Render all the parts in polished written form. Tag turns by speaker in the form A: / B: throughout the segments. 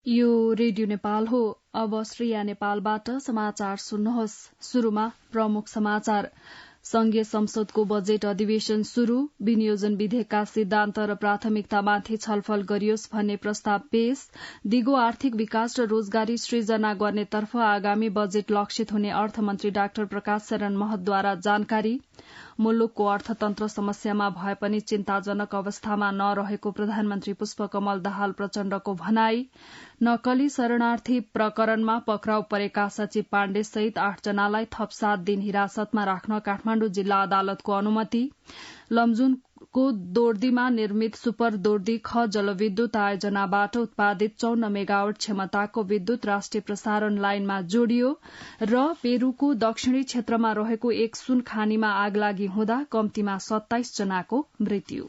A: यो रेडियो नेपाल हो। अब श्रेया नेपालबाट समाचार सुन्नुहोस्। शुरूमा प्रमुख समाचार। संघीय संसदको बजेट अधिवेशन शुरू, विनियोजन विधेयकका सिद्धान्त र प्राथमिकतामाथि छलफल गरियोस् भन्ने प्रस्ताव पेश, दिगो आर्थिक विकास र रोजगारी सृजना गर्नेतर्फ आगामी बजेट लक्षित हुने अर्थमन्त्री डाक्टर प्रकाश शरण महतद्वारा जानकारी, मुलुकको अर्थतन्त्र समस्यामा भए पनि चिन्ताजनक अवस्थामा नरहेको प्रधानमन्त्री पुष्पकमल दाहाल प्रचण्डको भनाई, नक्कली शरणार्थी प्रकरणमा पक्राउ परेका सचिव पाण्डे सहित 8 जनालाई थप 7 दिन हिरासतमा राख्न काठमाडौँ जिल्ला अदालतको अनुमति, लमजुनको दोर्दीमा निर्मित सुपर दोर्दी ख जलविद्युत आयोजनाबाट उत्पादित 54 मेगावाट क्षमताको विद्युत राष्ट्रिय प्रसारण लाइनमा जोडियो र पेरूको दक्षिणी क्षेत्रमा रहेको एक सुन खानीमा आगलागी हुँदा कम्तीमा 27 जनाको मृत्यु।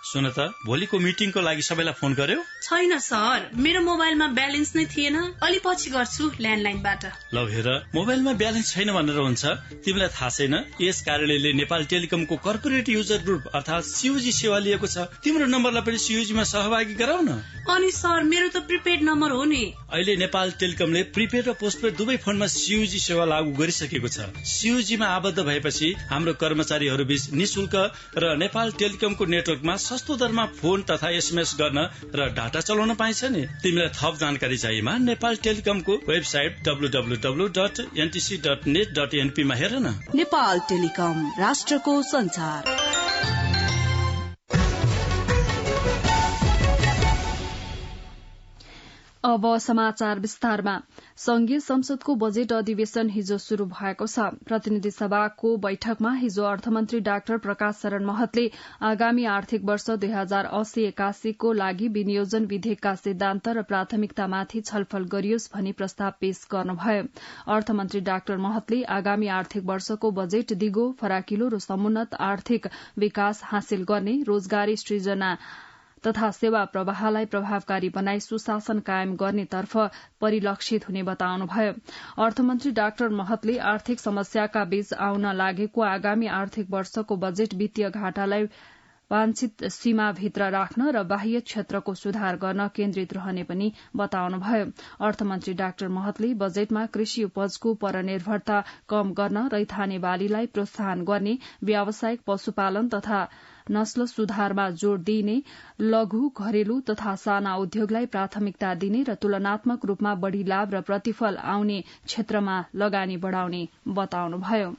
B: सुन त, भोलिको मिटिङको लागि सबैलाई फोन गर्यो?
C: छैन सर, मेरो मोबाइलमा ब्यालेन्स नै थिएन। अलि पछि गर्छु ल्यान्डलाइनबाट।
B: ल हेर, मोबाइलमा ब्यालेन्स छैन भनेर हुन्छ? तिमीलाई थाहा छैन यस कार्यालयले नेपाल टेलिकमको कर्पोरेट युजर ग्रुप अर्थात सीयूजी सेवा लिएको छ। तिम्रो नम्बरलाई पनि सीयूजीमा सहभागी गराउन।
C: अनि सर, मेरो त प्रिपेड नम्बर हो नि।
B: अहिले नेपाल टेलिकमले प्रिपेड र पोस्टपेड दुवै फोनमा सीयूजी सेवा लागू गरिसकेको छ। सीयूजीमा आबद्ध भएपछि हाम्रो कर्मचारीहरू बीच निशुल्क र नेपाल टेलिकमको नेटवर्कमा सस्तो दरमा फोन तथा एसएमएस गर्न र डाटा चलाउन पाइन्छ नि। तिमीलाई थप जानकारी चाहिएमा नेपाल टेलिकमको वेबसाइट www.ntc.net.np मा हेर न।
D: नेपाल टेलिकम, राष्ट्रको संचार।
A: अब समाचार विस्तारमा। संघीय संसदको बजेट अधिवेशन हिजो शुरू भएको छ। प्रतिनिधि सभाको बैठकमा हिजो अर्थमन्त्री डाक्टर प्रकाश शरण महतले आगामी आर्थिक वर्ष 2080-81 को लागि विनियोजन विधेयकका सिद्धान्त र प्राथमिकतामाथि छलफल गरियोस् भनी प्रस्ताव पेश गर्नुभयो। अर्थमन्त्री डाक्टर महतले आगामी आर्थिक वर्षको बजेट दिगो, फराकिलो र समुन्नत आर्थिक विकास हासिल गर्ने, रोजगारी सृजना तथा सेवा प्रवाहलाई प्रभावकारी बनाई सुशासन कायम गर्नेतर्फ परिलक्षित हुने बताउनुभयो। अर्थमन्त्री डाक्टर महतले आर्थिक समस्याका बीच आउन लागेको आगामी आर्थिक वर्षको बजेट वित्तीय घाटालाई वाञ्छित सीमाभित्र राख्न र बाह्य क्षेत्रको सुधार गर्न केन्द्रित रहने पनि बताउनुभयो। अर्थमन्त्री डाक्टर महतले बजेटमा कृषि उपजको परनिर्भरता कम गर्न, रैथाने बालीलाई प्रोत्साहन गर्ने, व्यावसायिक पशुपालन तथा नस्ल सुधारमा जोड़ दिइने, लघु, घरेलु तथा साना उद्योगलाई प्राथमिकता दिने र तुलनात्मक रूपमा बढ़ी लाभ र प्रतिफल आउने क्षेत्रमा लगानी बढ़ाउने बताउनुभयो।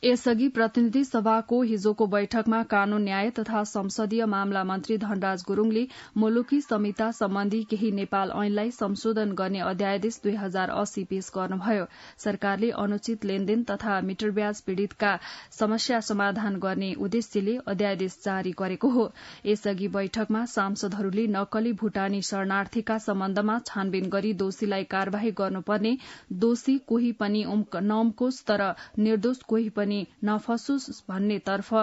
A: यसअघि प्रतिनिधि सभाको हिजोको बैठकमा कानून न्याय तथा संसदीय मामला मन्त्री धनराज गुरूङले मुलुकी संहिता सम्बन्धी केही नेपाल ऐनलाई संशोधन गर्ने अध्यादेश 2080 पेश गर्नुभयो। सरकारले अनुचित लेनदेन तथा मिटर ब्याज पीड़ितका समस्या समाधान गर्ने उद्देश्यले अध्यादेश जारी गरेको हो। यसअघि बैठकमा सांसदहरूले नक्कली भूटानी शरणार्थीका सम्बन्धमा छानबिन गरी दोषीलाई कार्यवाही गर्नुपर्ने, दोषी कोही पनि नउम्कोस् तर निर्दोष कोही पनि नफसोस् भन्नेतर्फ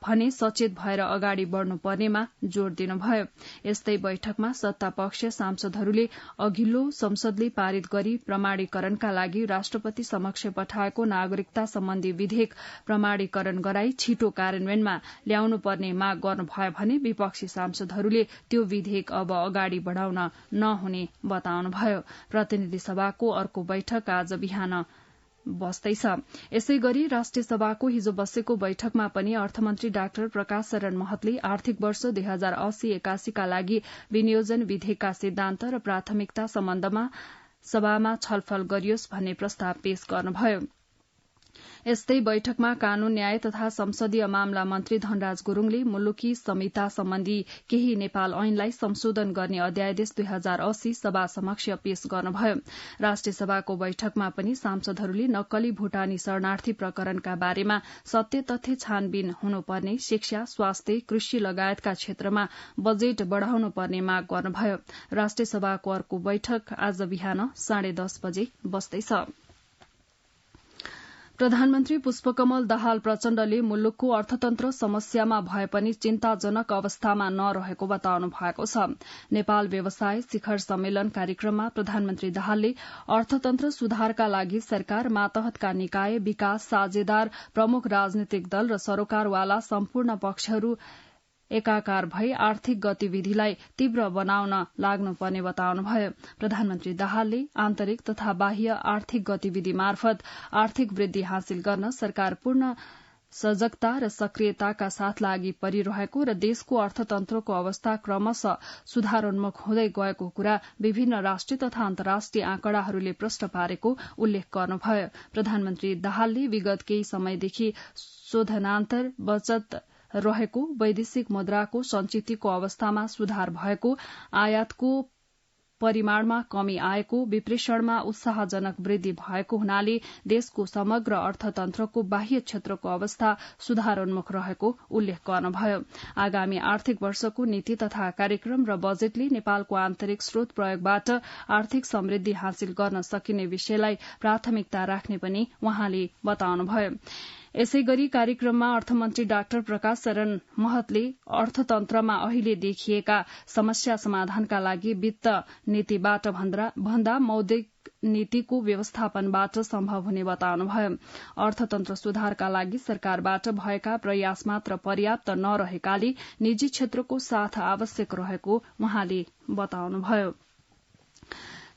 A: भने सचेत भएर अगाडि बढ़नुपर्नेमा जोड़ दिनुभयो। यस्तै बैठकमा सत्तापक्ष सांसदहरूले अघिल्लो संसदले पारित गरी प्रमाणीकरणका लागि राष्ट्रपति समक्ष पठाएको नागरिकता सम्बन्धी विधेयक प्रमाणीकरण गराई छिटो कार्यान्वयनमा ल्याउनुपर्ने माग गर्नुभयो भने विपक्षी सांसदहरूले त्यो विधेयक अब अगाडि बढ़ाउन नहुने बताउनुभयो। प्रतिनिधि सभाको अर्को बैठक आज बिहान बस्दैछ। यसै गरी राष्ट्रिय सभाको हिजो बसेको बैठकमा पनि अर्थमन्त्री डाक्टर प्रकाश शरण महतले आर्थिक वर्ष 2080-81 का लागि विनियोजन विधेयकका सिद्धान्त र प्राथमिकता सम्बन्धमा सभामा छलफल गरियोस् भन्ने प्रस्ताव पेश गर्नुभयो। यस्तै बैठकमा कानून न्याय तथा संसदीय मामला मन्त्री धनराज गुरूङले मुलुकी संहिता सम्बन्धी केही नेपाल ऐनलाई संशोधन गर्ने अध्यादेश 2080 सभा समक्ष पेश गर्नुभयो। राष्ट्रिय सभाको बैठकमा पनि सांसदहरूले नक्कली भूटानी शरणार्थी प्रकरणका बारेमा सत्य तथ्य छानबिन हुनुपर्ने, शिक्षा, स्वास्थ्य, कृषि लगायतका क्षेत्रमा बजेट बढ़ाउनु पर्ने माग गर्नुभयो। राष्ट्रिय सभाको अर्को बैठक आज बिहान 10:30 बजे बस्दैछ। प्रधानमन्त्री पुष्पकमल दाहाल प्रचण्डले मुलुकको अर्थतन्त्र समस्यामा भए पनि चिन्ताजनक अवस्थामा नरहेको बताउनु भएको छ। नेपाल व्यवसाय शिखर सम्मेलन कार्यक्रममा प्रधानमन्त्री दाहालले अर्थतन्त्र सुधारका लागि सरकार, मातहतका निकाय, विकास साझेदार, प्रमुख राजनीतिक दल र सरोकारवाला सम्पूर्ण पक्षहरू एकाकार भई आर्थिक गतिविधिलाई तीव्र बनाउन लाग्नुपर्ने बताउनुभयो। प्रधानमन्त्री दाहालले आन्तरिक तथा बाह्य आर्थिक गतिविधि मार्फत आर्थिक वृद्धि हासिल गर्न सरकार पूर्ण सजगता र सक्रियताका साथ लागि परिरहेको र देशको अर्थतन्त्रको अवस्था क्रमशः सुधारोन्मुख हुँदै गएको कुरा विभिन्न राष्ट्रिय तथा अन्तर्राष्ट्रिय आँकडाहरूले प्रश्न पारेको उल्लेख गर्नुभयो। प्रधानमन्त्री दाहालले विगत केही समयदेखि शोधनान्तर बचत रहेको, वैदेशिक मुद्राको संचितिको अवस्थामा सुधार भएको, आयातको परिमाणमा कमी आएको, विप्रेषणमा उत्साहजनक वृद्धि भएको हुनाले देशको समग्र अर्थतन्त्रको बाह्य क्षेत्रको अवस्था सुधारोन्मुख रहेको उल्लेख गर्नुभयो। आगामी आर्थिक वर्षको नीति तथा कार्यक्रम र बजेटले नेपालको आन्तरिक स्रोत प्रयोगबाट आर्थिक समृद्धि हासिल गर्न सकिने विषयलाई प्राथमिकता राख्ने पनि उहाँले बताउनुभयो। यसै गरी कार्यक्रममा अर्थमन्त्री डाक्टर प्रकाश शरण महतले अर्थतन्त्रमा अहिले देखिएका समस्या समाधानका लागि वित्त नीतिबाट भन्दा मौद्रिक नीतिको व्यवस्थापनबाट सम्भव हुने बताउनुभयो। अर्थतन्त्र सुधारका लागि सरकारबाट भएका प्रयास मात्र पर्याप्त नरहेकाले निजी क्षेत्रको साथ आवश्यक रहेको उहाँले बताउनुभयो।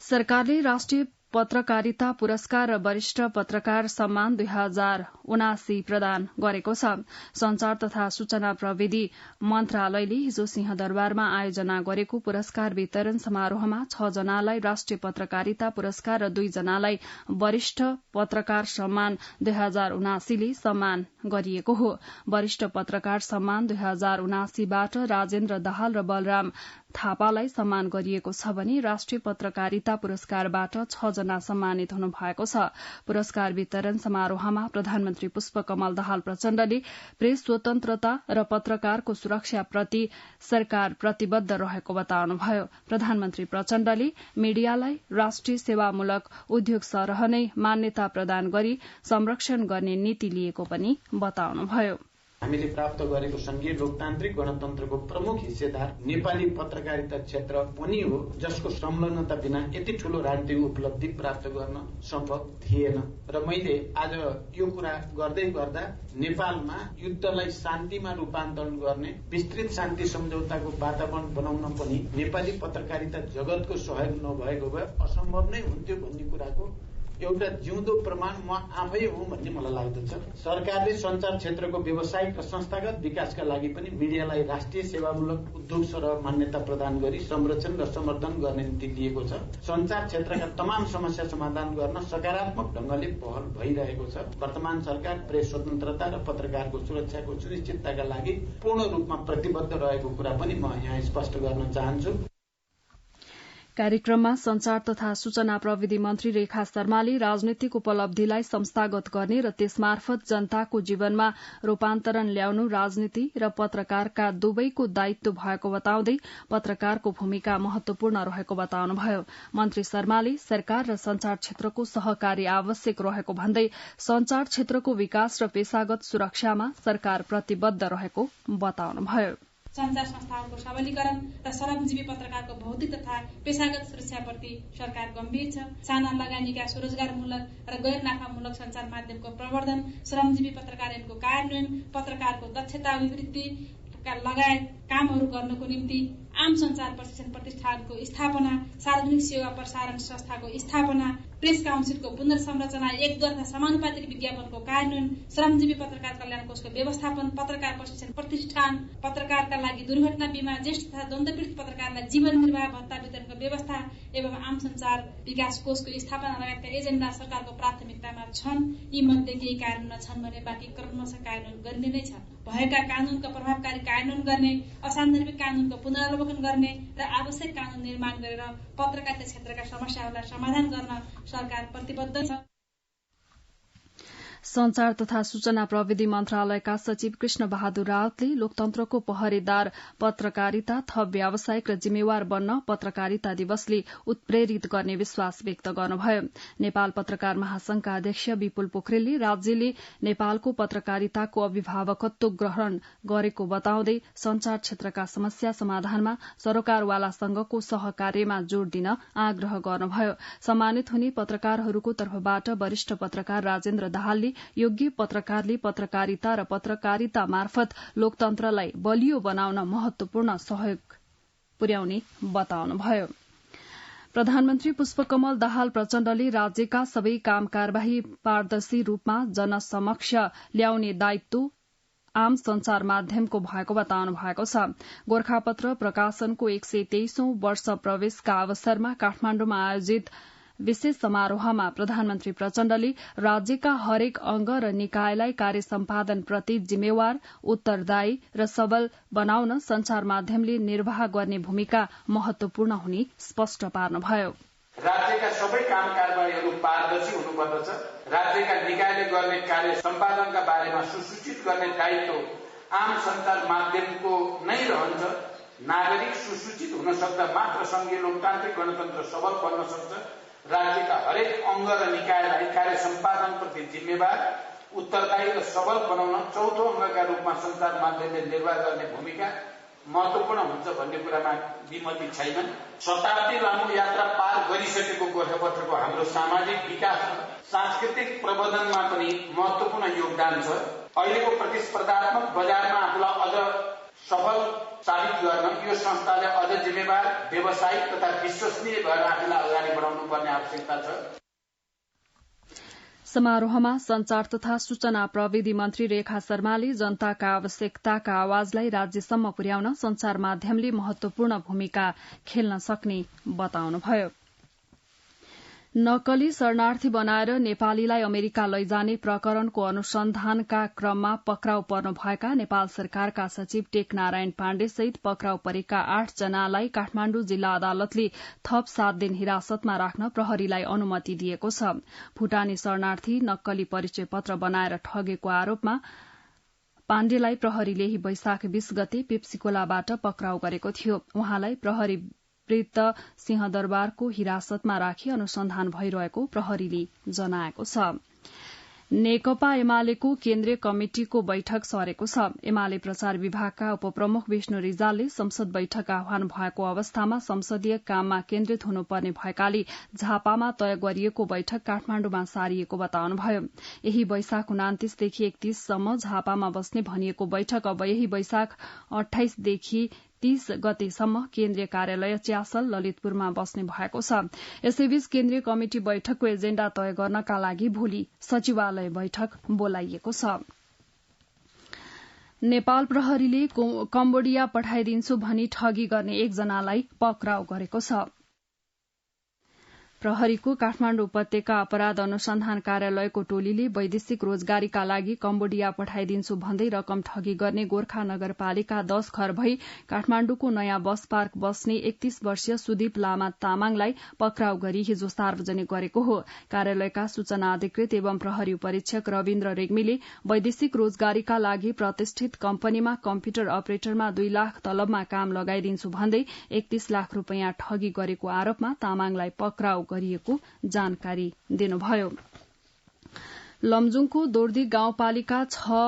A: सरकारले राष्ट्रिय पत्रकारिता पुरस्कार र वरिष्ठ पत्रकार सम्मान 2079 प्रदान गरेको छ। संचार तथा सूचना प्रविधि मन्त्रालयले हिजो सिंहदरबारमा आयोजना गरेको पुरस्कार वितरण समारोहमा 6 जनालाई राष्ट्रिय पत्रकारिता पुरस्कार र 2 जनालाई वरिष्ठ पत्रकार सम्मान 2079 ले सम्मान गरिएको हो। वरिष्ठ पत्रकार सम्मान 2079 बाट राजेन्द्र दाहाल र बलराम थापालाई सम्मान गरिएको छ भने राष्ट्रिय पत्रकारिता पुरस्कारबाट 6 जना सम्मानित हुनु भएको छ। पुरस्कार वितरण समारोहमा प्रधानमन्त्री पुष्पकमल दाहाल प्रचण्डले प्रेस स्वतन्त्रता र पत्रकारको सुरक्षाप्रति सरकार प्रतिबद्ध रहेको बताउनुभयो। प्रधानमन्त्री प्रचण्डले मीडियालाई राष्ट्रिय सेवामूलक उद्योग सरह नै मान्यता प्रदान गरी संरक्षण गर्ने नीति लिएको पनि बताउनुभयो।
E: हामीले प्राप्त गरेको संघीय लोकतान्त्रिक गणतन्त्रको प्रमुख हिस्सेदार नेपाली पत्रकारिता क्षेत्र पनि हो, जसको संलग्नता बिना यति ठूलो राजनीतिक उपलब्धि प्राप्त गर्न सम्भव थिएन। र मैले आज यो कुरा गर्दै गर्दा नेपालमा युद्धलाई शान्तिमा रूपान्तरण गर्ने विस्तृत शान्ति सम्झौताको वातावरण बनाउन पनि नेपाली पत्रकारिता जगतको सहयोग नभएको भए असम्भव नै हुन्थ्यो भन्ने कुराको एउटा जिउँदो प्रमाण म आफै हुँ भन्ने मलाई लाग्दछ। सरकारले संचार क्षेत्रको व्यावसायिक र संस्थागत विकासका लागि पनि मिडियालाई राष्ट्रिय सेवामूलक उद्योग सरह मान्यता प्रदान गरी संरक्षण र समर्थन गर्ने नीति लिएको छ। संचार क्षेत्रका तमाम समस्या समाधान गर्न सकारात्मक ढंगले पहल भइरहेको छ। वर्तमान सरकार प्रेस स्वतन्त्रता र पत्रकारको सुरक्षाको सुनिश्चितताका लागि पूर्ण रूपमा प्रतिबद्ध रहेको कुरा पनि म यहाँ स्पष्ट गर्न चाहन्छु।
A: कार्यक्रममा संचार तथा सूचना प्रविधि मन्त्री रेखा शर्माले राजनीतिक उपलब्धिलाई संस्थागत गर्ने र त्यसमार्फत जनताको जीवनमा रूपान्तरण ल्याउनु राजनीति र पत्रकारका दुवैको दायित्व भएको बताउँदै पत्रकारको भूमिका महत्वपूर्ण रहेको बताउनुभयो। मन्त्री शर्माले सरकार र संचार क्षेत्रको सहकार्य आवश्यक रहेको भन्दै संचार क्षेत्रको विकास र पेशागत सुरक्षामा सरकार प्रतिबद्ध रहेको बताउनुभयो।
F: संचार संस्थाहरूको सबलीकरण र श्रमजीवी पत्रकारको भौतिक तथा पेशागत सुरक्षाप्रति सरकार गम्भीर छ। साना लगानीका स्वरोजगारमूलक र गैर नाफामूलक संचार माध्यमको प्रवर्धन, श्रमजीवी पत्रकारहरूको कार्यान्वयन, पत्रकारको दक्षता अभिवृद्धि लगायत कामहरू गर्नको निम्ति आम संचार प्रशिक्षण प्रतिष्ठानको स्थापना, सार्वजनिक सेवा प्रसारण संस्थाको स्थापना, प्रेस काउन्सिलको पुनर्संरचना, एकतर्फा समानुपातिक विज्ञापनको कार्यान्वयन, श्रमजीवी पत्रकार कल्याण कोषको व्यवस्थापन, पत्रकार प्रशिक्षण प्रतिष्ठान, पत्रकारका लागि दुर्घटना बीमा, ज्येष्ठ तथा द्वन्द्वपीडित पत्रकारलाई जीवन निर्वाह भत्ता वितरणको व्यवस्था एवं आम संचार विकास कोषको स्थापना लगायतका एजेण्डा सरकारको प्राथमिकतामा छन्। यी मध्ये केही कार्यान्वयन छन् भने बाँकी क्रमशः कार्यान्वयन गरिने नै छ। भएका कानूनका प्रभावकारी कार्यान्वयन गर्ने, असान्दर्भिक कानूनको पुनरावलोकन गर्ने र आवश्यक कानून निर्माण गरेर पत्रकारिता क्षेत्रका समस्याहरूलाई समाधान गर्न सरकार प्रतिबद्ध छ।
A: संचार तथा सूचना प्रविधि मन्त्रालयका सचिव कृष्ण बहादुर रावतले लोकतन्त्रको पहरेदार पत्रकारिता थप व्यावसायिक र जिम्मेवार बन्न पत्रकारिता दिवसले उत्प्रेरित गर्ने विश्वास व्यक्त गर्नुभयो। नेपाल पत्रकार महासंघका अध्यक्ष विपुल पोखरेलले राज्यले नेपालको पत्रकारिताको अभिभावकत्व ग्रहण गरेको बताउँदै संचार क्षेत्रका समस्या समाधानमा सरोकारवालासँगको सहकार्यमा जोड़ दिन आग्रह गर्नुभयो। सम्मानित हुने पत्रकारहरूको तर्फबाट वरिष्ठ पत्रकार राजेन्द्र दाहालले प्रचण्डले योग्य पत्रकारले पत्रकारिता र पत्रकारिता मार्फत लोकतन्त्रलाई बलियो बनाउन महत्वपूर्ण सहयोग पुर्याउने बताउनुभयो। प्रधानमन्त्री पुष्पकमल दाहाल प्रचण्डले राज्यका सबै काम कारबाही पारदर्शी रूपमा जनसमक्ष ल्याउने दायित्व आम संचार माध्यमको भएको बताउनु भएको छ। गोरखापत्र प्रकाशनको 123औं वर्ष प्रवेशका अवसरमा काठमाण्डुमा आयोजित विशेष समारोहमा प्रधानमन्त्री प्रचण्डले राज्यका हरेक अंग र निकायलाई कार्य सम्पादन प्रति जिम्मेवार, उत्तरदायी र सबल बनाउन संचार माध्यमले निर्वाह गर्ने भूमिका महत्वपूर्ण हुने स्पष्ट पार्नुभयो।
G: राज्यका सबै काम कारबाहीहरू पारदर्शी हुनुपर्दछ। राज्यका निकायले गर्ने कार्य सम्पादनका बारेमा सुसूचित गर्ने दायित्व आम संचार माध्यमको नै रहन्छ। नागरिक सुसूचित हुन सक्दा मात्र संघीय लोकतान्त्रिक गणतन्त्र सबल बन्न सक्छ। राज्यका हरेक अंग र निकायलाई कार्य सम्पादन प्रति जिम्मेवार, उत्तरदायी र सबल बनाउन चौथो अंगका रूपमा संचार माध्यमले निर्वाह गर्ने भूमिका महत्वपूर्ण हुन्छ भन्ने कुरामा विमति छैन। शताब्दी लामो यात्रा पार गरिसकेको गोरखापत्रको हाम्रो सामाजिक विकास र सांस्कृतिक प्रवर्धनमा पनि महत्वपूर्ण योगदान छ। अहिलेको प्रतिस्पर्धात्मक बजारमा आफूलाई अझ सफल साबित गर्न यो संस्थाले अझ जिम्मेवार, व्यावसायिक तथा विश्वसनीय भएर आफूलाई अगाडि बढाउनु पर्ने आवश्यकता छ।
A: समारोहमा संचार तथा सूचना प्रविधि मन्त्री रेखा शर्माले जनताका आवश्यकताका आवाजलाई राज्यसम्म पुर्याउन संचार माध्यमले महत्वपूर्ण भूमिका खेल्न सक्ने बताउनुभयो। नक्कली शरणार्थी बनाएर नेपालीलाई अमेरिका लैजाने प्रकरणको अनुसन्धानका क्रममा पक्राउ पर्नुभएका नेपाल सरकारका सचिव टेकनारायण पाण्डेसहित पक्राउ परेका 8 जनालाई काठमाण्डु जिल्ला अदालतले थप 7 दिन हिरासतमा राख्न प्रहरीलाई अनुमति दिएको छ। भूटानी शरणार्थी नक्कली परिचय पत्र बनाएर ठगेको आरोपमा पाण्डेलाई प्रहरीले हि वैशाख 20 गते पेप्सीकोलाबाट पक्राउ गरेको थियो। उहाँलाई प्रहरी वृत्त सिंहदरबारको हिरासतमा राखी अनुसन्धान भइरहेको प्रहरीले जनाएको छ। नेकपा एमालेको केन्द्रीय कमिटिको बैठक सरेको छ। एमाले प्रचार विभागका उपप्रमुख विष्णु रिजालले संसद बैठक आह्वान भएको अवस्थामा संसदीय काममा केन्द्रित हुनुपर्ने भएकाले झापामा तय गरिएको बैठक काठमाण्डुमा सारिएको बताउनुभयो। यही वैशाख 29 देखि 31 सम्म झापामा बस्ने भनिएको बैठक अब यही वैशाख 28 देखि 30 गतेसम्म केन्द्रीय कार्यालय च्यासल ललितपुरमा बस्ने भएको छ। यसैबीच केन्द्रीय कमिटि बैठकको एजेण्डा तय गर्नका लागि भोलि सचिवालय बैठक बोलाइएको छ। नेपाल प्रहरीले कम्बोडिया पठाइदिन्छु भनी ठगी गर्ने 1 जनालाई पक्राउ गरेको छ। प्रहरीको काठमाण्डु उपत्यका अपराध अनुसन्धान कार्यालयको टोलीले वैदेशिक रोजगारीका लागि कम्बोडिया पठाइदिन्छु भन्दै रकम ठगी गर्ने गोर्खा नगरपालिका 10 घर भई काठमाण्डुको नयाँ बस पार्क बस्ने 31 वर्षीय सुदीप लामा तामाङलाई पक्राउ गरी हिजो सार्वजनिक गरेको हो। कार्यालयका सूचना अधिकृत एवं प्रहरी परीक्षक रविन्द्र रेग्मीले वैदेशिक रोजगारीका लागि प्रतिष्ठित कम्पनीमा कम्प्युटर अपरेटरमा 2 लाख तलबमा काम लगाइदिन्छु भन्दै 31 लाख रूपियाँ ठगी गरेको आरोपमा तामाङलाई पक्राउ गरिएको जानकारी दिनुभयो। लमजुङको दोर्दी गाउँपालिका 6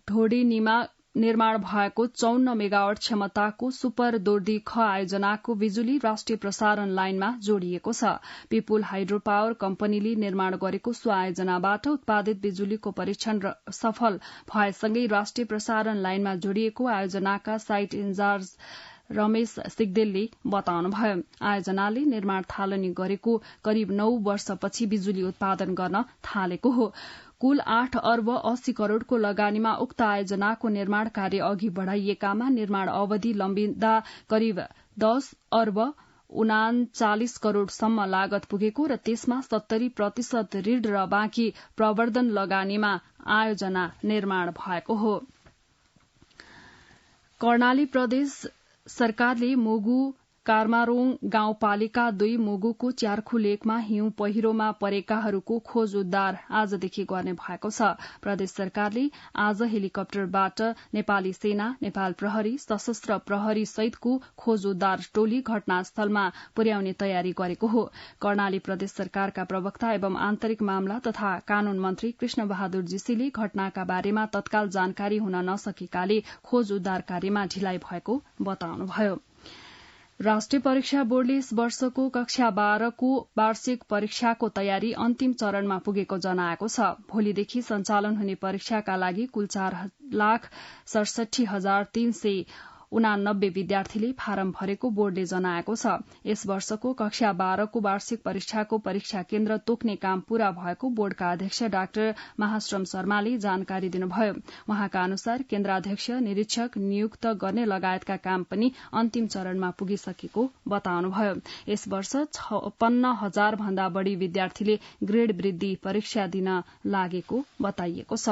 A: ढोडेनीमा निर्माण भएको 54 मेगावाट क्षमताको सुपर दोर्दी ख आयोजनाको बिजुली राष्ट्रिय प्रसारण लाइनमा जोडिएको छ। पिपुल हाइड्रो पावर कम्पनीले निर्माण गरेको सो आयोजनाबाट उत्पादित बिजुलीको परीक्षण सफल भएसँगै राष्ट्रिय प्रसारण लाइनमा जोडिएको आयोजनाका साइट इन्चार्ज रमेश सिगदेलले बताउनुभयो। आयोजनाले निर्माण थालनी गरेको करिब 9 वर्षपछि बिजुली उत्पादन गर्न थालेको हो। कुल 8 अर्ब 80 करोड़को लगानीमा उक्त आयोजनाको निर्माण कार्य अघि बढ़ाइएकामा निर्माण अवधि लम्बिँदा करिब 10 अर्ब 39 करोड़सम्म लागत पुगेको र त्यसमा 70% ऋण र बाँकी प्रवर्धन लगानीमा आयोजना निर्माण भएको हो। कर्णाली प्रदेश सरकारले मुगु कार्मारोङ गाउँपालिका 2 मुगुको च्यार्खु लेकमा हिउँ पहिरोमा परेकाहरूको खोज उद्धार आजदेखि गर्ने भएको छ। प्रदेश सरकारले आज हेलिकप्टरबाट नेपाली सेना, नेपाल प्रहरी, सशस्त्र प्रहरी सहितको खोज उद्धार टोली घटनास्थलमा पुर्याउने तयारी गरेको हो। कर्णाली प्रदेश सरकारका प्रवक्ता एवं आन्तरिक मामला तथा कानून मन्त्री कृष्ण बहादुर जीसीले घटनाका बारेमा तत्काल जानकारी हुन नसकेकाले खोज उद्धार कार्यमा ढिलाइ भएको बताउनुभयो। राष्ट्रिय परीक्षा बोर्डले यस वर्षको कक्षा 12 को वार्षिक परीक्षाको तयारी अन्तिम चरणमा पुगेको जनाएको छ। भोलिदेखि सञ्चालन हुने परीक्षाका लागि कुल 4,67,389 विद्यार्थीले फारम भरेको बोर्डले जनाएको छ। यस वर्षको कक्षा 12 को वार्षिक परीक्षाको परीक्षा केन्द्र तोक्ने काम पूरा भएको बोर्डका अध्यक्ष डाक्टर महाश्रम शर्माले जानकारी दिनुभयो। उहाँका अनुसार केन्द्राध्यक्ष, निरीक्षक नियुक्त गर्ने लगायतका काम पनि अन्तिम चरणमा पुगिसकेको बताउनुभयो। यस वर्ष 56,000 भन्दा बढ़ी विद्यार्थीले ग्रेड वृद्धि परीक्षा दिन लागेको बताइएको छ।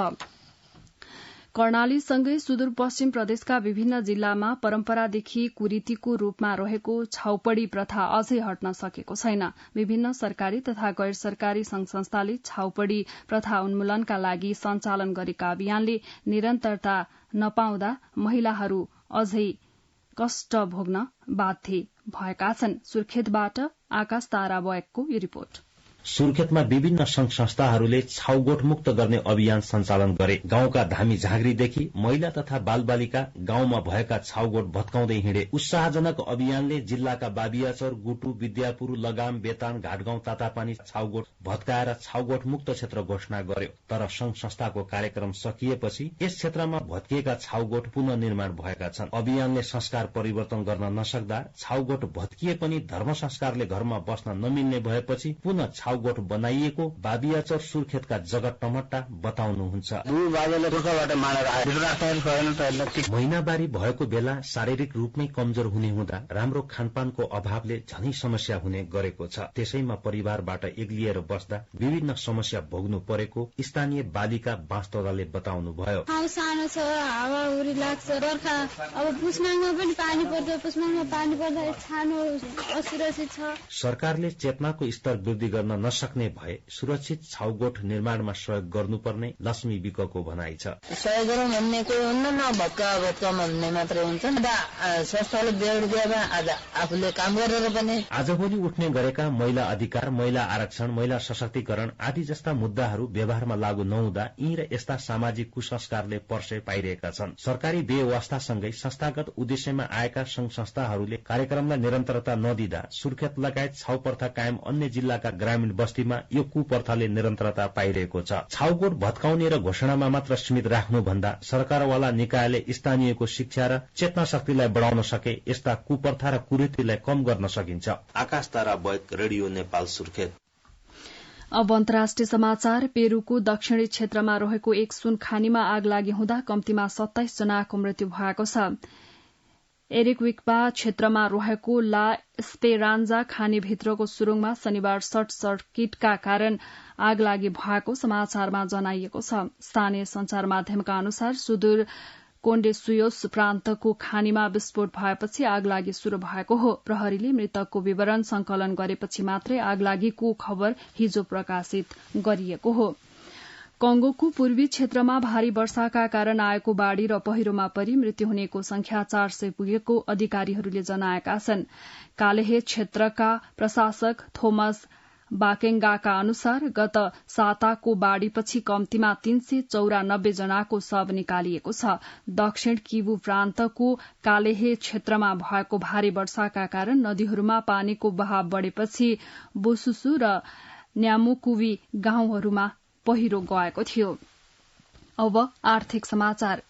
A: कर्णालीसँगै सुदूरपश्चिम प्रदेशका विभिन्न जिल्लामा परम्परादेखि कुरीतिको रूपमा रहेको छाउपड़ी प्रथा अझै हट्न सकेको छैन। विभिन्न सरकारी तथा गैर सरकारी संघ संस्थाले छाउपड़ी प्रथा उन्मूलनका लागि सञ्चालन गरेका अभियानले निरन्तरता नपाउँदा महिलाहरू अझै कष्ट भोग्न बाध्य भएका छन्। सुर्खेतबाट आकाश तारा बयकको यो रिपोर्ट।
H: सुर्खेतमा विभिन्न संघ संस्थाहरूले छाउगोठ मुक्त गर्ने अभियान सञ्चालन गरे। गाउँका धामी झाँक्रीदेखि महिला तथा बालबालिका गाउँमा भएका छाउगोठ भत्काउँदै हिँडे। उत्साहजनक अभियानले जिल्लाका बाबियाचौर, गुटु, विद्यापुर, लगाम, बेतान, घाटगाउँ, तातापानी छाउगोठ भत्काएर छाउगोठ मुक्त क्षेत्र घोषणा गर्यो। तर संघ संस्थाको कार्यक्रम सकिएपछि यस क्षेत्रमा भत्किएका छाउगोठ पुनः निर्माण भएका छन्। अभियानले संस्कार परिवर्तन गर्न नसक्दा छाउगोठ भत्किए पनि धर्म संस्कारले घरमा बस्न नमिल्ने भएपछि पुनः छाउगोठ बनाइएको बाबियाचौर सुर्खेतका जगत टमट्टा बताउनुहुन्छ। महिनावारी भएको बेला शारीरिक रूपमै कमजोर हुने हुँदा राम्रो खानपानको अभावले झनै समस्या हुने गरेको छ। त्यसैमा परिवारबाट एक्लिएर बस्दा विभिन्न समस्या भोग्नु परेको स्थानीय बालिका बाँस्तोलाले बताउनुभयो।
I: सानो छ, हावाहुरी लाग्छ, बर्खा अब पुसमाङमा पनि पानी पर्छ, पुसमाङमा पानी पर्दा छानो असुरक्षित छ।
H: सरकारले चेतनाको स्तर वृद्धि गर्न नसक्ने भए सुरक्षित छाउगोठ निर्माणमा सहयोग गर्नुपर्ने लक्ष्मी विकको भनाइ छ।
J: सहयोग गरौँ भन्ने कोही हुन्न, न भक्का भन्ने मात्रै हुन्छ। संस्थाले बेड दिएमा आज आफूले काम गरेर पनि
H: आजभोलि उठ्ने गरेका महिला अधिकार, महिला आरक्षण, महिला सशक्तिकरण आदि जस्ता मुद्दाहरू व्यवहारमा लागू नहुँदा यी र यस्ता सामाजिक कुसंस्कारले पर्से पाइरहेका छन्। सरकारी व्यवस्थासँगै संस्थागत उद्देश्यमा आएका संघ संस्थाहरूले कार्यक्रमलाई निरन्तरता नदिँदा सुर्खेत लगायत छाउ प्रथा कायम अन्य जिल्लाका ग्रामीण बस्तीमा यो कुप्रथाले निरन्तरता पाइरहेको छ। छाउगोठ भत्काउने र घोषणामा मात्र सीमित राख्नुभन्दा सरकारवाला निकायले स्थानीयको शिक्षा र चेतना शक्तिलाई बढाउन सके यस्ता कुप्रथा र कुरीतिलाई कम गर्न सकिन्छ।
K: आकाश तारा बयक, रेडियो नेपाल, सुर्खेत।
A: अब अन्तर्राष्ट्रिय समाचार। पेरूको दक्षिणी क्षेत्रमा रहेको एक सुन खानीमा आग लागि हुँदा कम्तीमा 27 जनाको मृत्यु भएको छ। एरिक्विक्पा क्षेत्रमा रहेको ला स्पेरान्जा खानीभित्रको सुरुङमा शनिबार सर्ट सर्किटका कारण आग लागि भएको समाचारमा जनाइएको छ। स्थानीय संचार माध्यमका अनुसार सुदूर कोन्डेसुयोस प्रान्तको खानीमा विस्फोट भएपछि आग लागि शुरू भएको हो। प्रहरीले मृतकको विवरण संकलन गरेपछि मात्रै आग लागेको खबर हिजो प्रकाशित गरिएको हो। कंगोको पूर्वी क्षेत्रमा भारी वर्षाका कारण आएको बाढ़ी र पहिरोमा परि मृत्यु हुनेको संख्या 400 पुगेको अधिकारीहरूले जनाएका छन्। कालेहे क्षेत्रका प्रशासक थोमस बाकेंगाका अनुसार गत साताको बाढ़ीपछि कम्तीमा 394 जनाको शव निकालिएको छ। दक्षिण किवु प्रान्तको कालेहे क्षेत्रमा भएको भारी वर्षाका कारण नदीहरूमा पानीको बहाव बढ़ेपछि बोसुसु र न्यामुकुवी गाउँहरूमा पहिरो गएको थियो। अब आर्थिक समाचार।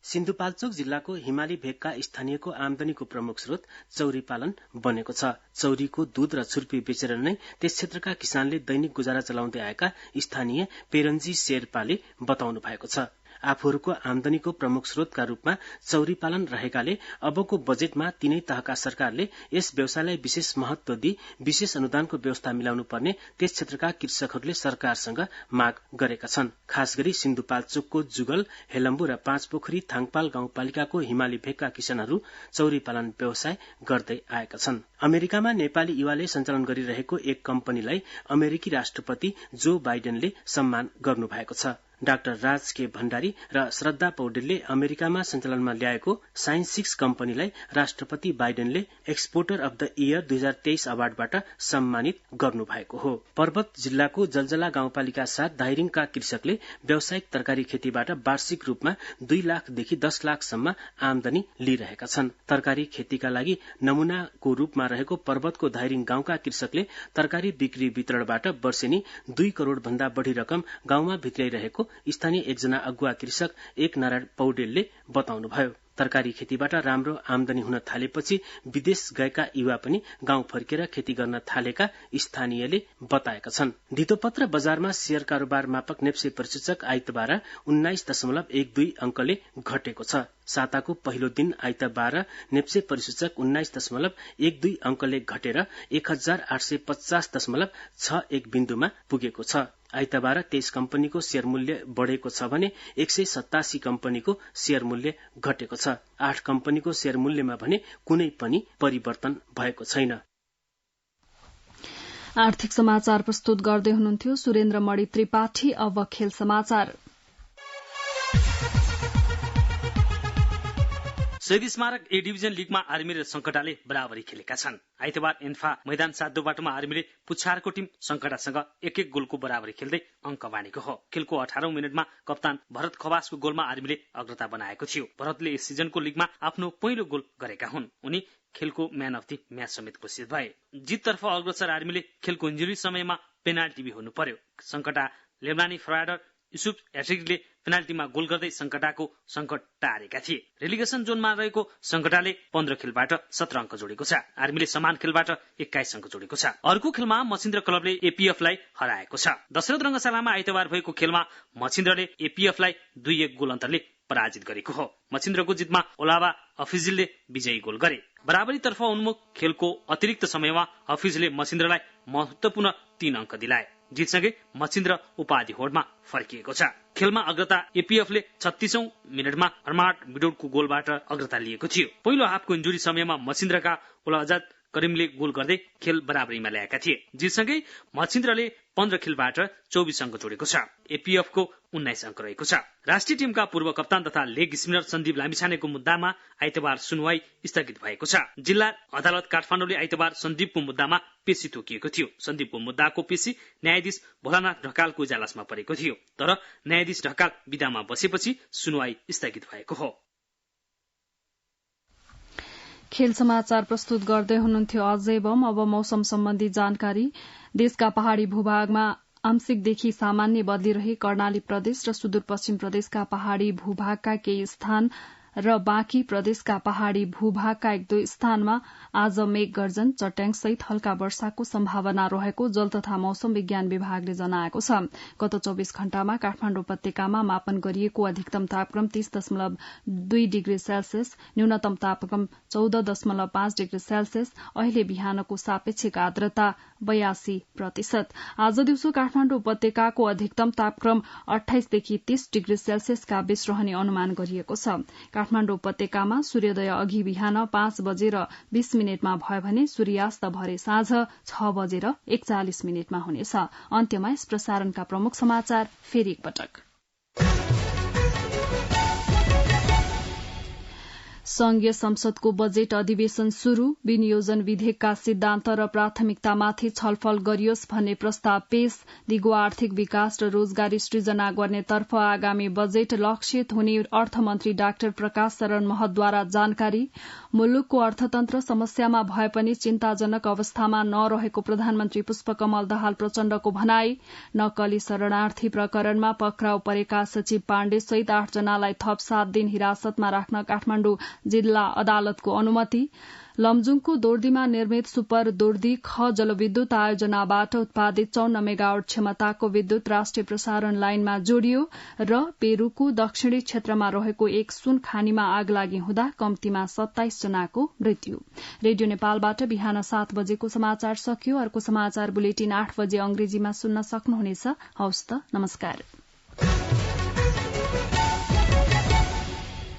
L: सिन्धुपाल्चोक जिल्लाको हिमाली भेगका स्थानीयको आमदनीको प्रमुख स्रोत चौरी पालन बनेको छ। चौरीको दूध र छुर्पी बेचेर नै त्यस क्षेत्रका किसानले दैनिक गुजारा चलाउँदै आएका स्थानीय पेरन्जी शेर्पाले बताउनु भएको छ। आफूहरूको आमदनीको प्रमुख स्रोतका रूपमा चौरी पालन रहेकाले अबको बजेटमा तीनै तहका सरकारले यस व्यवसायलाई विशेष महत्व दिई विशेष अनुदानको व्यवस्था मिलाउनु पर्ने त्यस क्षेत्रका कृषकहरूले सरकारसँग माग गरेका छन्। खास गरी सिन्धुपाल्चोकको जुगल, हेलम्बु र पाँचपोखरी थाङपाल गाउँपालिकाको हिमाली भेगका किसानहरू चौरी पालन व्यवसाय गर्दै आएका छन्। अमेरिकामा नेपाली युवाले सञ्चालन गरिरहेको एक कम्पनीलाई अमेरिकी राष्ट्रपति जो बाइडेनले सम्मान गर्नु भएको छ। डाक्टर राज के भण्डारी र श्रद्धा पौडेलले अमेरिकामा सञ्चालनमा ल्याएको साइन्स 6 कम्पनीलाई राष्ट्रपति बाइडेनले एक्सपोर्टर अफ द इयर 2023 अवार्डबाट सम्मानित गर्नु भएको हो। पर्वत जिल्लाको जलजला गाउँपालिका 7 दाइरिङका कृषकले व्यावसायिक तरकारी खेतीबाट वार्षिक रूपमा 2 लाखदेखि 10 लाखसम्म आमदानी लिइरहेका छन्। तरकारी खेतीका लागि नमूनाको रूपमा रहेको पर्वतको दाइरिङ गाउँका कृषकले तरकारी बिक्री वितरणबाट वर्षेनी 2 करोड़ भन्दा बढ़ी रकम गाउँमा भित्राइरहेको स्थानीय एकजना अगुवा कृषक एक नारायण पौडेलले बताउनुभयो। तरकारी खेतीबाट राम्रो आमदानी हुन थालेपछि विदेश गएका युवा पनि गाउँ फर्केर खेती गर्न थालेका स्थानीयले बताएका छन्। धितोपत्र बजारमा शेयर कारोबार मापक नेप्से परिसूचक आइतबार 19.12 अंकले घटेको छ। साताको पहिलो दिन आइतबार नेप्से परिसूचक 19.12 अंकले घटेर 1850.61 बिन्दुमा पुगेको छ। आइतबार 23 कम्पनीको शेयर मूल्य बढ़ेको छ भने 187 कम्पनीको शेयर मूल्य घटेको छ। 8 कम्पनीको शेयर मूल्यमा भने कुनै पनि परिवर्तन भएको छैन।
A: आर्थिक समाचार प्रस्तुत गर्दै हुनुहुन्थ्यो सुरेन्द्र मणि त्रिपाठी। अब खेल समाचार।
M: शहीद स्मारक ए डिभिजन लीगमा आर्मी र संकटाले बराबरी खेलेका छन्। आइतबार एन्फा मैदान 7 बाटोमा आर्मीले पुच्छारको टिम संकटासँग 1-1 गोलको बराबरी खेल्दै अंक बाँडेको हो। खेलको 18औं मिनेटमा कप्तान भरत खवासको गोलमा आर्मीले अग्रता बनाएको थियो। भरतले यस सिजनको लीगमा आफ्नो पहिलो गोल गरेका हुन्। उनी खेलको म्यान अफ द म्याच समेत घोषित भए। जिततर्फ अग्रसर आर्मीले खेलको इन्जुरी समयमा पेनाल्टी भी हुनु पर्यो। संकटा लेबनानी फरवार्डर युसुफ एट्रिकले पेनाल्टीमा गोल गर्दै संकटाको संकट टारेका थिए। रेलिगेसन जोनमा रहेको संकटाले 15 खेलबाट 17 अंक जोडेको छ। आर्मीले समान खेलबाट 21 अंक जोडेको छ। अर्को खेलमा मछिन्द्र क्लबले एपीएफलाई हराएको छ। दशरथ रंगशालामा आइतबार भएको खेलमा मछिन्द्रले एपीएफलाई 2-1 गोल अन्तरले पराजित गरेको हो। मछिन्द्रको जितमा ओलावा हफिजले विजयी गोल गरे। बराबरीतर्फ उन्मुख खेलको अतिरिक्त समयमा हफिजले मछिन्द्रलाई महत्वपूर्ण 3 अंक दिलाए। जितसँगै मछिन्द्र उपाधि होडमा फर्किएको छ। खेलमा अग्रता एपीएफले 36औं मिनेटमा अर्माड बिडोडको गोलबाट अग्रता लिएको थियो। पहिलो हाफको इन्जुरी समयमा मछिन्द्रका उलाजाद करिमले गोल गर्दै खेल बराबरीमा ल्याएका थिए। जितसँगै मछिन्द्रले 15 खेलबाट 24 अंक जोडेको छ। एपीएफको 19 अंक रहेको छ। राष्ट्रिय टिमका पूर्व कप्तान तथा लेग स्पिनर सन्दीप लामिछानेको मुद्दामा आइतबार सुनवाई स्थगित भएको छ। जिल्ला अदालत काठमाडौँले आइतबार सन्दीपको मुद्दामा पेशी तोकिएको थियो। सन्दीपको मुद्दाको पेशी न्यायाधीश भोलानाथ ढकालको इजलासमा परेको थियो। तर न्यायाधीश ढकाल विदामा बसेपछि सुनवाई स्थगित भएको हो।
A: खेल समाचार प्रस्तुत गर्दै हुनुहुन्थ्यो अजय बम। अब मौसम सम्बन्धी जानकारी। देशका पहाड़ी भूभागमा आंशिकदेखि सामान्य बदली रही कर्णाली प्रदेश र सुदूरपश्चिम प्रदेशका पहाड़ी भूभागका केही स्थान र बाँकी प्रदेशका पहाड़ी भूभागका 1-2 स्थानमा आज मेघ गर्जन चट्याङसहित हल्का वर्षाको सम्भावना रहेको जल तथा मौसम विज्ञान विभागले जनाएको छ। गत 24 घण्टामा काठमाडौँ उपत्यकामा मापन गरिएको अधिकतम तापक्रम 30.2 डिग्री सेल्सियस, न्यूनतम तापक्रम 14.5 डिग्री सेल्सियस। अहिले बिहानको सापेक्षिक आर्द्रता 82%। आज दिउँसो काठमाडौँ उपत्यकाको अधिकतम तापक्रम 28 देखि 30 डिग्री सेल्सियसका बीच रहने अनुमान गरिएको छ। काठमाडौँ उपत्यकामा सूर्योदय अघि बिहान 5:20 भयो भने सूर्यास्त भरे साँझ 6:41 हुनेछ। अन्त्यमा यस प्रसारणका प्रमुख समाचार फेरि एकपटक। संघीय संसदको बजेट अधिवेशन शुरू, विनियोजन विधेयकका सिद्धान्त र प्राथमिकतामाथि छलफल गरियोस् भन्ने प्रस्ताव पेश। दिगो आर्थिक विकास र रोजगारी सृजना गर्नेतर्फ आगामी बजेट लक्षित हुने अर्थमन्त्री डाक्टर प्रकाश शरण महतद्वारा जानकारी। मुलुकको अर्थतन्त्र समस्यामा भए पनि चिन्ताजनक अवस्थामा नरहेको प्रधानमन्त्री पुष्पकमल दाहाल प्रचण्डको भनाई। नक्कली शरणार्थी प्रकरणमा पक्राउ परेका सचिव पाण्डे सहित 8 जनालाई थप 7 दिन हिरासतमा राख्न काठमाडौँ जिल्ला अदालतको अनुमति। लमजुङको दोर्दीमा निर्मित सुपर दोर्दी ख जलविद्युत आयोजनाबाट उत्पादित 54 मेगावाट क्षमताको विद्युत राष्ट्रिय प्रसारण लाइनमा जोडियो। र पेरूको दक्षिणी क्षेत्रमा रहेको एक सुन खानीमा आग लागि हुँदा कम्तीमा 27 जनाको मृत्यु। रेडियो नेपालबाट बिहान 7 बजेको समाचार सकियो। अर्को समाचार बुलेटिन 8 बजे अंग्रेजीमा सुन्न सक्नुहुनेछ। हवस् त, नमस्कार।